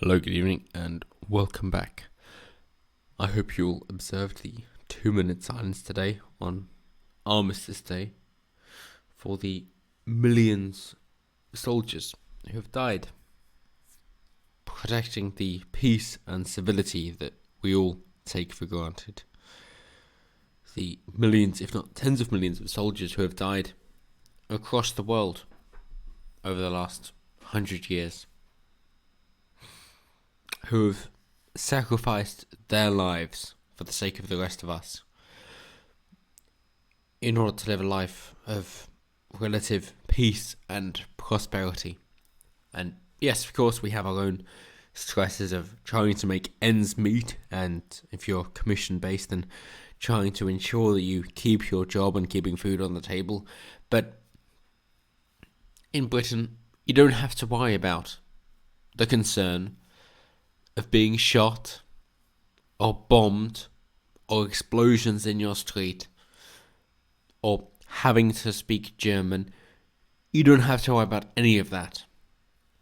Hello, good evening, and welcome back. I hope you all observed the 2-minute silence today on Armistice Day for the millions of soldiers who have died protecting the peace and civility that we all take for granted. The millions, if not tens of millions of soldiers who have died across the world over the last 100 years, who have sacrificed their lives for the sake of the rest of us in order to live a life of relative peace and prosperity. And yes, of course, we have our own stresses of trying to make ends meet, and if you're commission based, then trying to ensure that you keep your job and keeping food on the table. But in Britain, you don't have to worry about the concern of being shot or bombed or explosions in your street or having to speak German. You don't have to worry about any of that.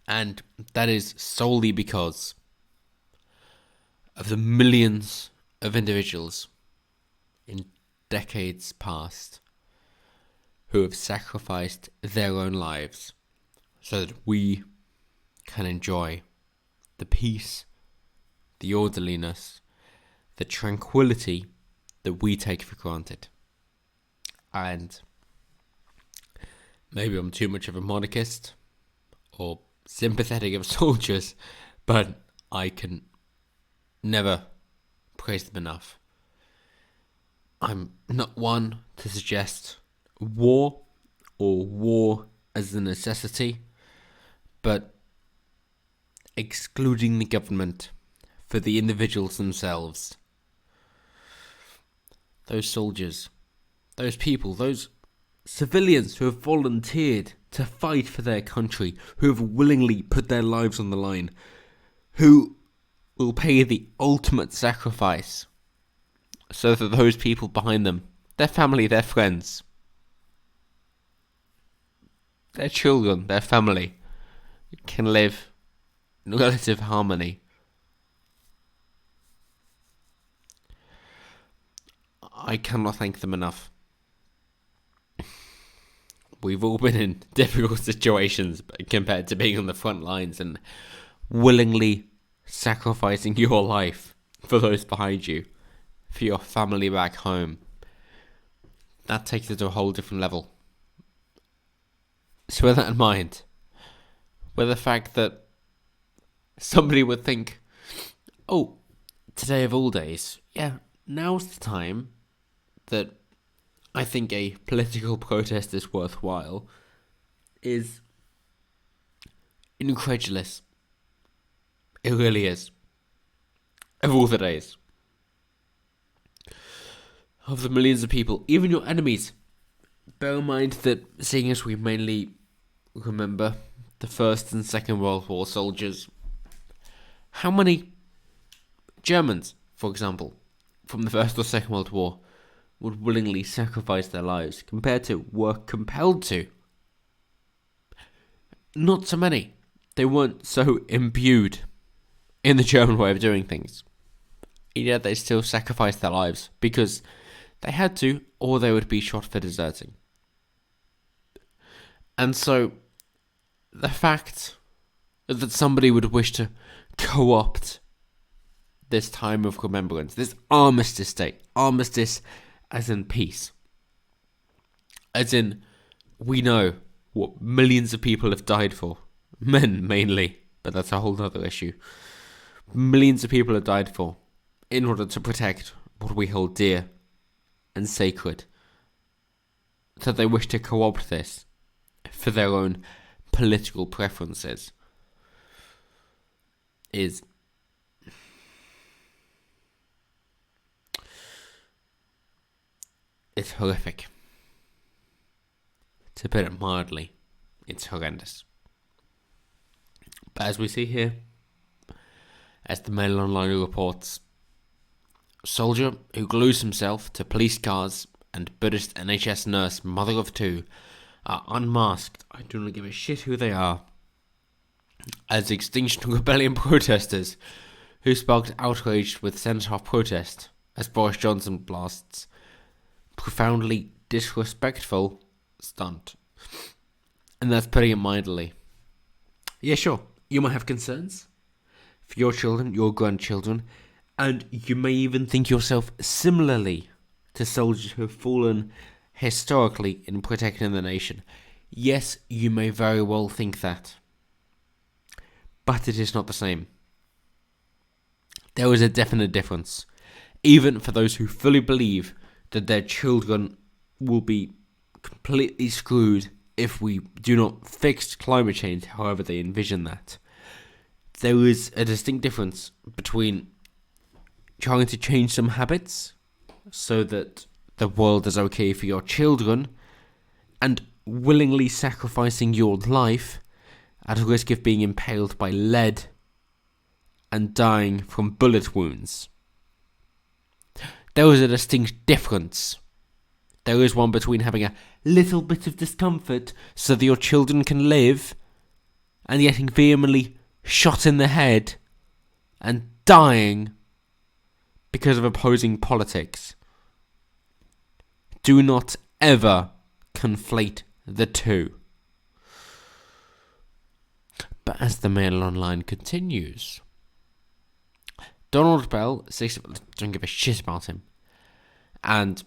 And that is solely because of the millions of individuals in decades past who have sacrificed their own lives so that we can enjoy the peace, the orderliness, the tranquility that we take for granted. And maybe I'm too much of a monarchist or sympathetic of soldiers, but I can never praise them enough. I'm not one to suggest war or war as a necessity, but excluding the government for the individuals themselves. Those soldiers, those people, those civilians who have volunteered to fight for their country, who have willingly put their lives on the line, who will pay the ultimate sacrifice so that those people behind them, their family, their friends, their children, their family, can live in relative harmony. I cannot thank them enough. We've all been in difficult situations compared to being on the front lines and willingly sacrificing your life for those behind you, for your family back home. That takes it to a whole different level. So with that in mind, with the fact that somebody would think, oh, today of all days, yeah, now's the time that I think a political protest is worthwhile, is incredulous. It really is. Of all the days. Of the millions of people, even your enemies. Bear in mind that, seeing as we mainly remember the First and Second World War soldiers, how many Germans, for example, from the First or Second World War, would willingly sacrifice their lives compared to were compelled to? Not so many. They weren't so imbued in the German way of doing things. Yet they still sacrificed their lives because they had to, or they would be shot for deserting. And so, the fact that somebody would wish to co-opt this time of remembrance, this Armistice Day, Armistice as in peace, as in we know what millions of people have died for, men mainly, but that's a whole other issue. Millions of people have died for in order to protect what we hold dear and sacred, that they wish to co-opt this for their own political preferences is it's horrific. To put it mildly, it's horrendous. But as we see here, as the Mail Online reports, a soldier who glues himself to police cars and Buddhist NHS nurse mother of two are unmasked. I do not give a shit who they are. as Extinction Rebellion protesters who sparked outrage with sent-off protest as Boris Johnson blasts profoundly disrespectful stunt. And that's putting it mildly. Yeah, sure, you might have concerns for your children, your grandchildren, and you may even think yourself similarly to soldiers who have fallen historically in protecting the nation. Yes, you may very well think that. But it is not the same. There is a definite difference, even for those who fully believe that their children will be completely screwed if we do not fix climate change however they envision that. There is a distinct difference between trying to change some habits so that the world is okay for your children and willingly sacrificing your life at risk of being impaled by lead and dying from bullet wounds. There is a distinct difference. There is one between having a little bit of discomfort so that your children can live and getting vehemently shot in the head and dying because of opposing politics. Do not ever conflate the two. But as the Mail Online continues, Donald Bell, don't give a shit about him, and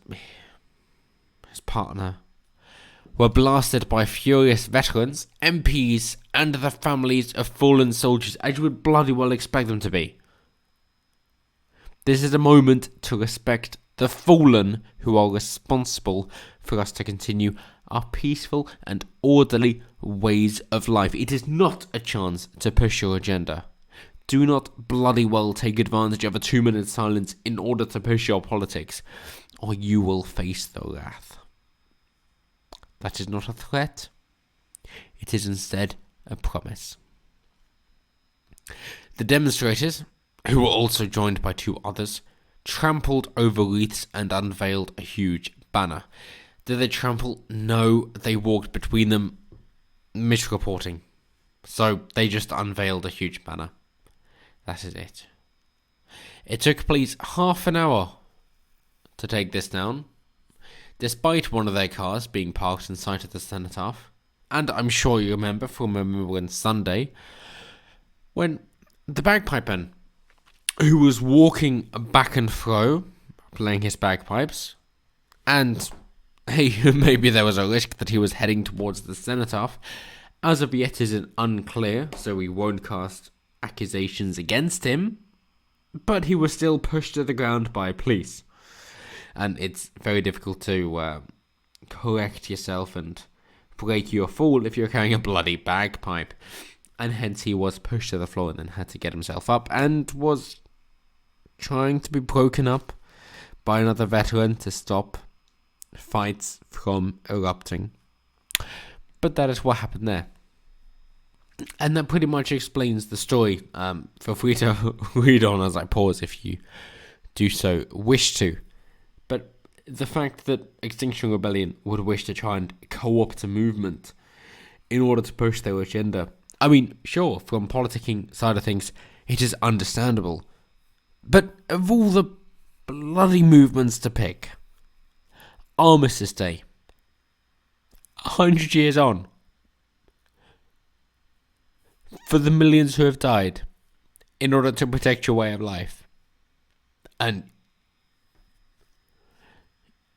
his partner were blasted by furious veterans, MPs, and the families of fallen soldiers, as you would bloody well expect them to be. This is a moment to respect the fallen who are responsible for us to continue our peaceful and orderly ways of life. It is not a chance to push your agenda. Do not bloody well take advantage of a 2-minute silence in order to push your politics, or you will face the wrath. That is not a threat. It is instead a promise. The demonstrators, who were also joined by 2 others, trampled over wreaths and unveiled a huge banner. Did they trample? No, they walked between them, misreporting. So they just unveiled a huge banner. That is it. It took police half an hour to take this down, despite one of their cars being parked in sight of the cenotaph. And I'm sure you remember from Remembrance Sunday, when the bagpiper, who was walking back and fro, playing his bagpipes, and hey, maybe there was a risk that he was heading towards the cenotaph. As of yet, is unclear, so we won't cast accusations against him, but he was still pushed to the ground by police. And it's very difficult to correct yourself and break your fall if you're carrying a bloody bagpipe. And hence he was pushed to the floor and then had to get himself up and was trying to be broken up by another veteran to stop fights from erupting. But that is what happened there. And that pretty much explains the story. Feel free to read on as I pause if you do so wish to. But the fact that Extinction Rebellion would wish to try and co-opt a movement in order to push their agenda, I mean, sure, from politicking side of things, it is understandable. But of all the bloody movements to pick, Armistice Day, 100 years on, for the millions who have died in order to protect your way of life, and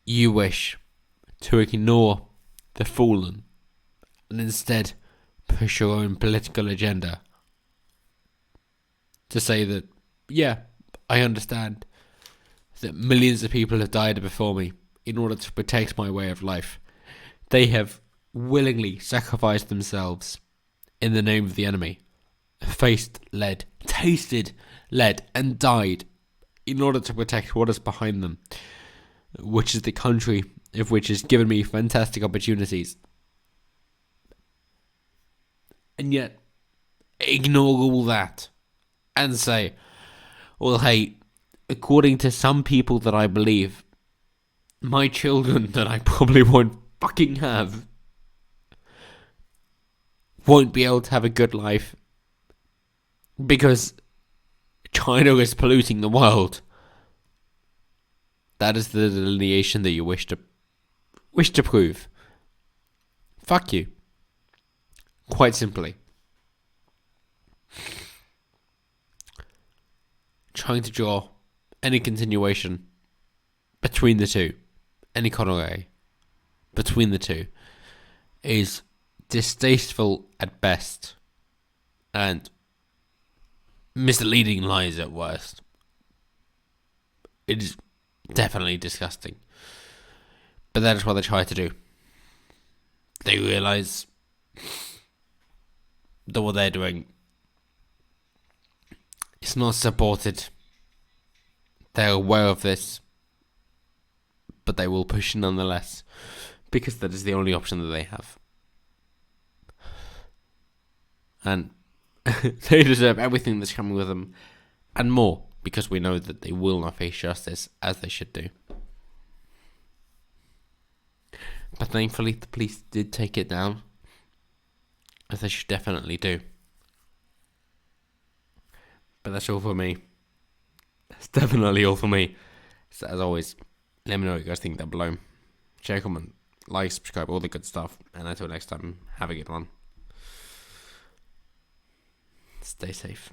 you wish to ignore the fallen and instead push your own political agenda to say that, yeah, I understand that millions of people have died before me in order to protect my way of life. They have willingly sacrificed themselves in the name of the enemy, faced lead, tasted lead, and died in order to protect what is behind them, which is the country of which has given me fantastic opportunities. And yet, ignore all that and say, well, hey, according to some people that I believe, my children that I probably won't fucking have won't be able to have a good life because China is polluting the world. That is the delineation that you wish to prove. Fuck you. Quite simply. Trying to draw any continuation between the two, any corollary between the two, is distasteful at best and misleading lies at worst. It is definitely disgusting. But that is what they try to do. They realise that what they're doing is not supported. They're aware of this, but they will push nonetheless, because that is the only option that they have. And they deserve everything that's coming with them, and more, because we know that they will not face justice as they should do. But thankfully, the police did take it down, as they should definitely do. But that's all for me. That's definitely all for me. So as always, let me know what you guys think down below. Share, comment, like, subscribe, all the good stuff. And until next time, have a good one. Stay safe.